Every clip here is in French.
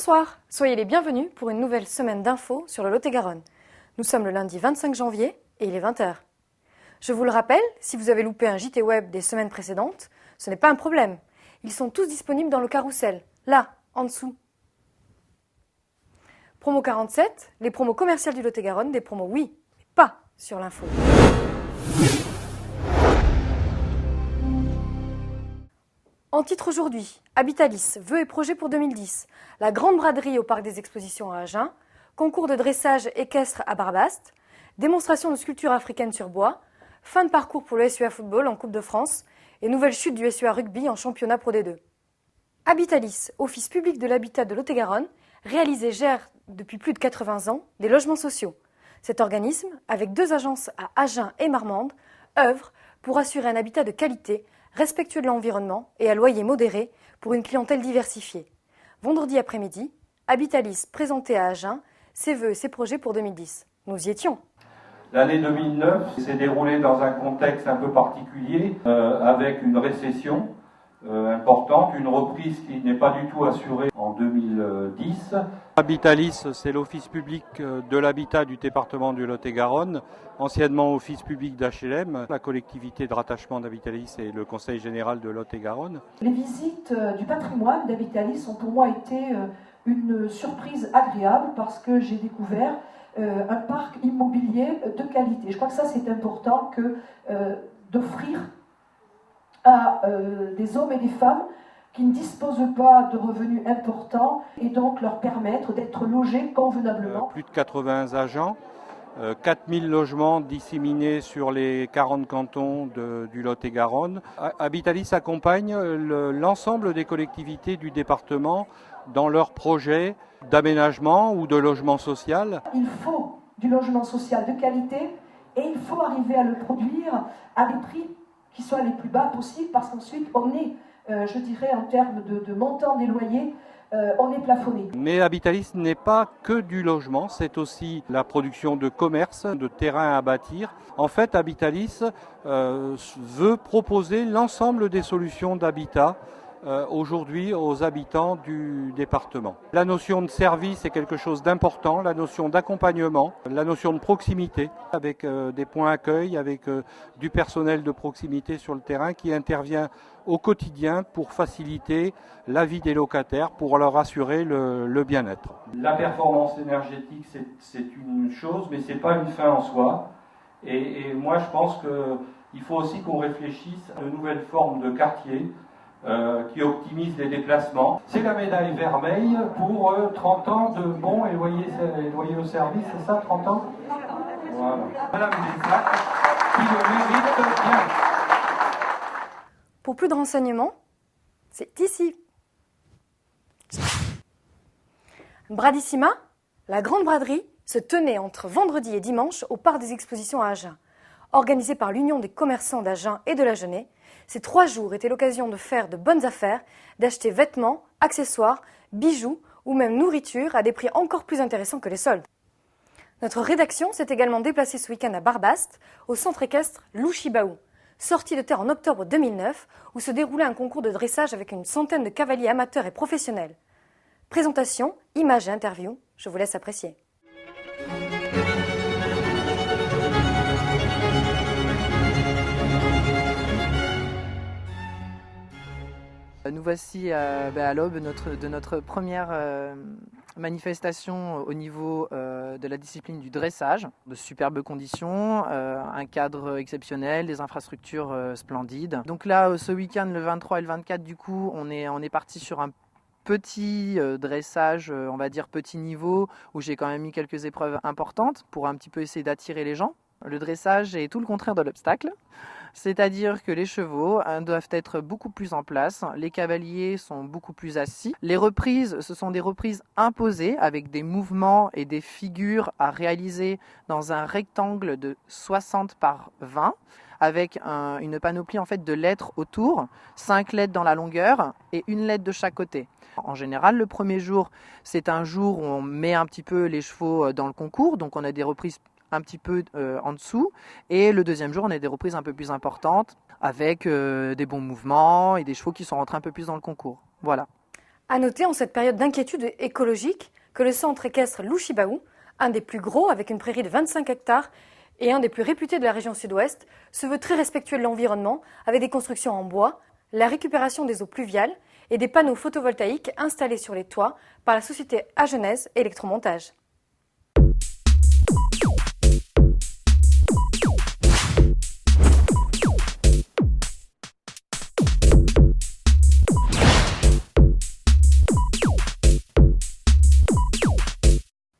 Bonsoir, soyez les bienvenus pour une nouvelle semaine d'infos sur le Lot-et-Garonne. Nous sommes le lundi 25 janvier et il est 20h. Je vous le rappelle, si vous avez loupé un JT web des semaines précédentes, ce n'est pas un problème. Ils sont tous disponibles dans le carrousel, là, en dessous. Promo 47, les promos commerciales du Lot-et-Garonne, des promos oui, mais pas sur l'info. En titre aujourd'hui, Habitalis, vœux et projets pour 2010, la grande braderie au parc des expositions à Agen, concours de dressage équestre à Barbaste, démonstration de sculpture africaine sur bois, fin de parcours pour le SUA Football en Coupe de France et nouvelle chute du SUA Rugby en championnat Pro D2. Habitalis, office public de l'habitat de Lot-et-Garonne, réalise et gère depuis plus de 80 ans des logements sociaux. Cet organisme, avec 2 agences à Agen et Marmande, œuvre pour assurer un habitat de qualité, respectueux de l'environnement et à loyer modéré pour une clientèle diversifiée. Vendredi après-midi, Habitalis présentait à Agen ses vœux et ses projets pour 2010. Nous y étions. L'année 2009 s'est déroulée dans un contexte un peu particulier, avec une récession importante, une reprise qui n'est pas du tout assurée en 2010. Habitalis, c'est l'office public de l'habitat du département du Lot-et-Garonne, anciennement office public d'HLM. La collectivité de rattachement d'Habitalis est le conseil général de Lot-et-Garonne. Les visites du patrimoine d'Habitalis ont pour moi été une surprise agréable parce que j'ai découvert un parc immobilier de qualité. Je crois que ça c'est important que d'offrir à des hommes et des femmes qui ne disposent pas de revenus importants et donc leur permettre d'être logés convenablement. Plus de 80 agents, 4000 logements disséminés sur les 40 cantons du Lot-et-Garonne. Habitalis accompagne l'ensemble des collectivités du département dans leurs projets d'aménagement ou de logement social. Il faut du logement social de qualité et il faut arriver à le produire à des prix qui soient les plus bas possibles parce qu'ensuite on est, je dirais en termes de montant des loyers, on est plafonné. Mais Habitalis n'est pas que du logement, c'est aussi la production de commerce, de terrains à bâtir. En fait, Habitalis veut proposer l'ensemble des solutions d'habitat aujourd'hui aux habitants du département. La notion de service est quelque chose d'important, la notion d'accompagnement, la notion de proximité, avec des points accueil, avec du personnel de proximité sur le terrain qui intervient au quotidien pour faciliter la vie des locataires, pour leur assurer le bien-être. La performance énergétique, c'est une chose, mais ce n'est pas une fin en soi. Et moi, je pense qu'il faut aussi qu'on réfléchisse à de nouvelles formes de quartiers qui optimisent les déplacements. C'est la médaille vermeille pour 30 ans de bons et loyers au service, c'est ça, 30 ans? Voilà. Madame Desac, qui le mérite bien. Pour plus de renseignements, c'est ici. Bradissima, la grande braderie, se tenait entre vendredi et dimanche au parc des expositions à Agen. Organisée par l'Union des commerçants d'Agen et de l'Agenais, ces 3 jours étaient l'occasion de faire de bonnes affaires, d'acheter vêtements, accessoires, bijoux ou même nourriture à des prix encore plus intéressants que les soldes. Notre rédaction s'est également déplacée ce week-end à Barbaste, au centre équestre Louchibaou, sorti de terre en octobre 2009, où se déroulait un concours de dressage avec une centaine de cavaliers amateurs et professionnels. Présentation, images et interviews, je vous laisse apprécier. Nous voici à l'aube de notre première manifestation au niveau de la discipline du dressage. De superbes conditions, un cadre exceptionnel, des infrastructures splendides. Donc là, ce week-end, le 23 et le 24, du coup, on est parti sur un petit dressage, on va dire petit niveau, où j'ai quand même mis quelques épreuves importantes pour un petit peu essayer d'attirer les gens. Le dressage est tout le contraire de l'obstacle. C'est-à-dire que les chevaux doivent être beaucoup plus en place, les cavaliers sont beaucoup plus assis. Les reprises, ce sont des reprises imposées avec des mouvements et des figures à réaliser dans un rectangle de 60 par 20 avec une panoplie en fait de lettres autour, 5 lettres dans la longueur et 1 lettre de chaque côté. En général, le premier jour, c'est un jour où on met un petit peu les chevaux dans le concours, donc on a des reprises un petit peu en dessous, et le deuxième jour on a des reprises un peu plus importantes avec des bons mouvements et des chevaux qui sont rentrés un peu plus dans le concours. Voilà. À noter en cette période d'inquiétude écologique que le centre équestre Louchibaou, un des plus gros avec une prairie de 25 hectares et un des plus réputés de la région sud-ouest, se veut très respectueux de l'environnement avec des constructions en bois, la récupération des eaux pluviales et des panneaux photovoltaïques installés sur les toits par la société agenaise Électromontage.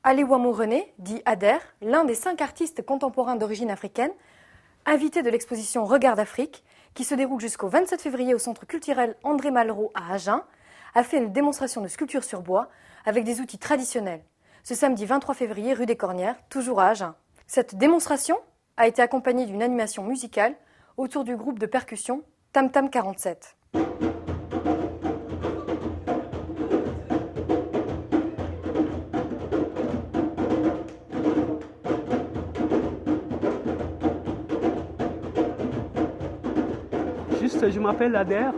Ali Ouamou René, dit Ader, l'un des 5 artistes contemporains d'origine africaine, invité de l'exposition Regard d'Afrique, qui se déroule jusqu'au 27 février au centre culturel André Malraux à Agen, a fait une démonstration de sculpture sur bois avec des outils traditionnels, ce samedi 23 février rue des Cornières, toujours à Agen. Cette démonstration a été accompagnée d'une animation musicale autour du groupe de percussion Tam Tam 47. Je m'appelle Ader.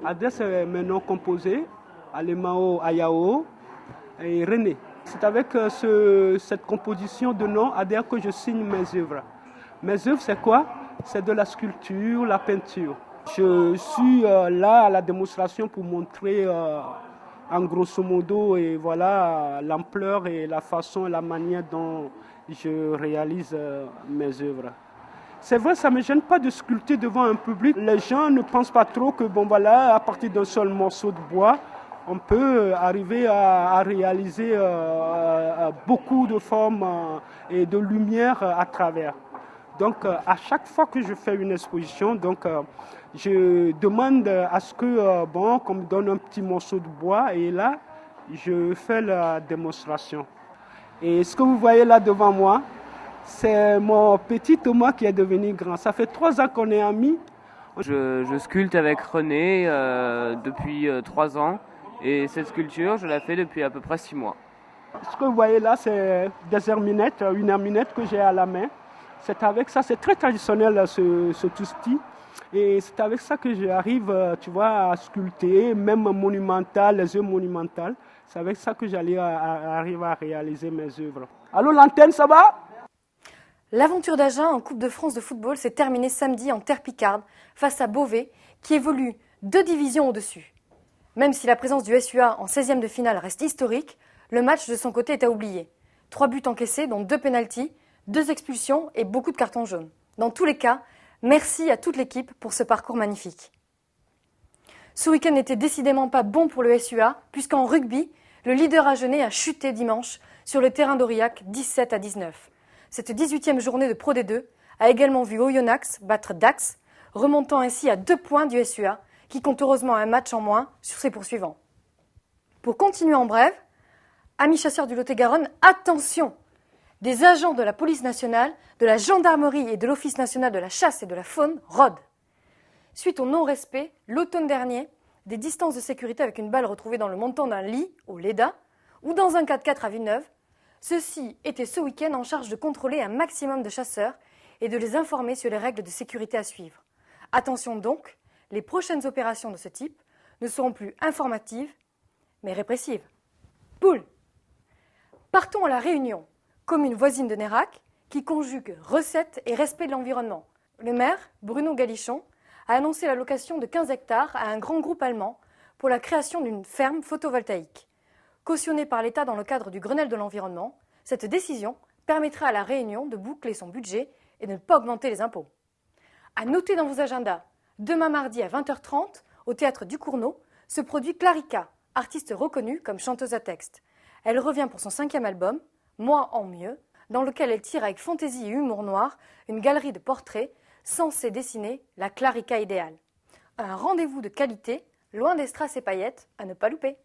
Ader, c'est mon nom composé. Alemao Ayao et René. C'est avec cette composition de noms Ader que je signe mes œuvres. Mes œuvres, c'est quoi? C'est de la sculpture, la peinture. Je suis là à la démonstration pour montrer en grosso modo et voilà l'ampleur et la façon et la manière dont je réalise mes œuvres. C'est vrai, ça ne me gêne pas de sculpter devant un public. Les gens ne pensent pas trop que, bon voilà, à partir d'un seul morceau de bois, on peut arriver à réaliser beaucoup de formes et de lumière à travers. Donc, à chaque fois que je fais une exposition, je demande à ce que, qu'on me donne un petit morceau de bois et là, je fais la démonstration. Et ce que vous voyez là devant moi, c'est mon petit Thomas qui est devenu grand. Ça fait 3 ans qu'on est amis. Je sculpte avec René depuis 3 ans et cette sculpture, je la fais depuis à peu près 6 mois. Ce que vous voyez là, c'est des herminettes, une herminette que j'ai à la main. C'est avec ça, c'est très traditionnel ce outil. Et c'est avec ça que j'arrive, tu vois, à sculpter, même monumental, les œuvres monumentales. C'est avec ça que j'arrive à réaliser mes œuvres. Allô, l'antenne, ça va ? L'aventure d'Agen en Coupe de France de football s'est terminée samedi en terre picarde face à Beauvais qui évolue 2 divisions au-dessus. Même si la présence du SUA en 16e de finale reste historique, le match de son côté est à oublier. 3 buts encaissés dont 2 pénaltys, 2 expulsions et beaucoup de cartons jaunes. Dans tous les cas, merci à toute l'équipe pour ce parcours magnifique. Ce week-end n'était décidément pas bon pour le SUA puisqu'en rugby, le leader agenais a chuté dimanche sur le terrain d'Aurillac 17-19. Cette 18e journée de Pro D2 a également vu Oyonnax battre Dax, remontant ainsi à 2 points du SUA, qui compte heureusement un match en moins sur ses poursuivants. Pour continuer en brève, amis chasseurs du Lot-et-Garonne, attention! Des agents de la police nationale, de la gendarmerie et de l'Office national de la chasse et de la faune rôdent. Suite au non-respect, l'automne dernier, des distances de sécurité avec une balle retrouvée dans le montant d'un lit au Léda ou dans un 4x4 à Villeneuve, ceux-ci étaient ce week-end en charge de contrôler un maximum de chasseurs et de les informer sur les règles de sécurité à suivre. Attention donc, les prochaines opérations de ce type ne seront plus informatives, mais répressives. Poule! Partons à La Réunion, commune voisine de Nérac, qui conjugue recettes et respect de l'environnement. Le maire, Bruno Galichon, a annoncé la location de 15 hectares à un grand groupe allemand pour la création d'une ferme photovoltaïque. Cautionnée par l'État dans le cadre du Grenelle de l'environnement, cette décision permettra à La Réunion de boucler son budget et de ne pas augmenter les impôts. À noter dans vos agendas, demain mardi à 20h30, au théâtre du Cournot, se produit Clarica, artiste reconnue comme chanteuse à texte. Elle revient pour son 5e album, Moi en mieux, dans lequel elle tire avec fantaisie et humour noir une galerie de portraits censés dessiner la Clarica idéale. Un rendez-vous de qualité, loin des strass et paillettes, à ne pas louper.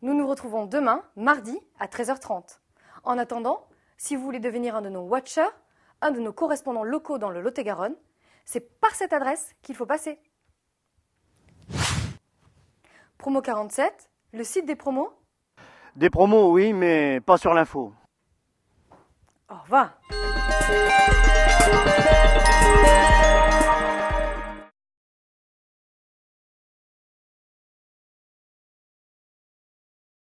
Nous nous retrouvons demain, mardi, à 13h30. En attendant, si vous voulez devenir un de nos watchers, un de nos correspondants locaux dans le Lot-et-Garonne, c'est par cette adresse qu'il faut passer. Promo 47, le site des promos? Des promos, oui, mais pas sur l'info. Au revoir.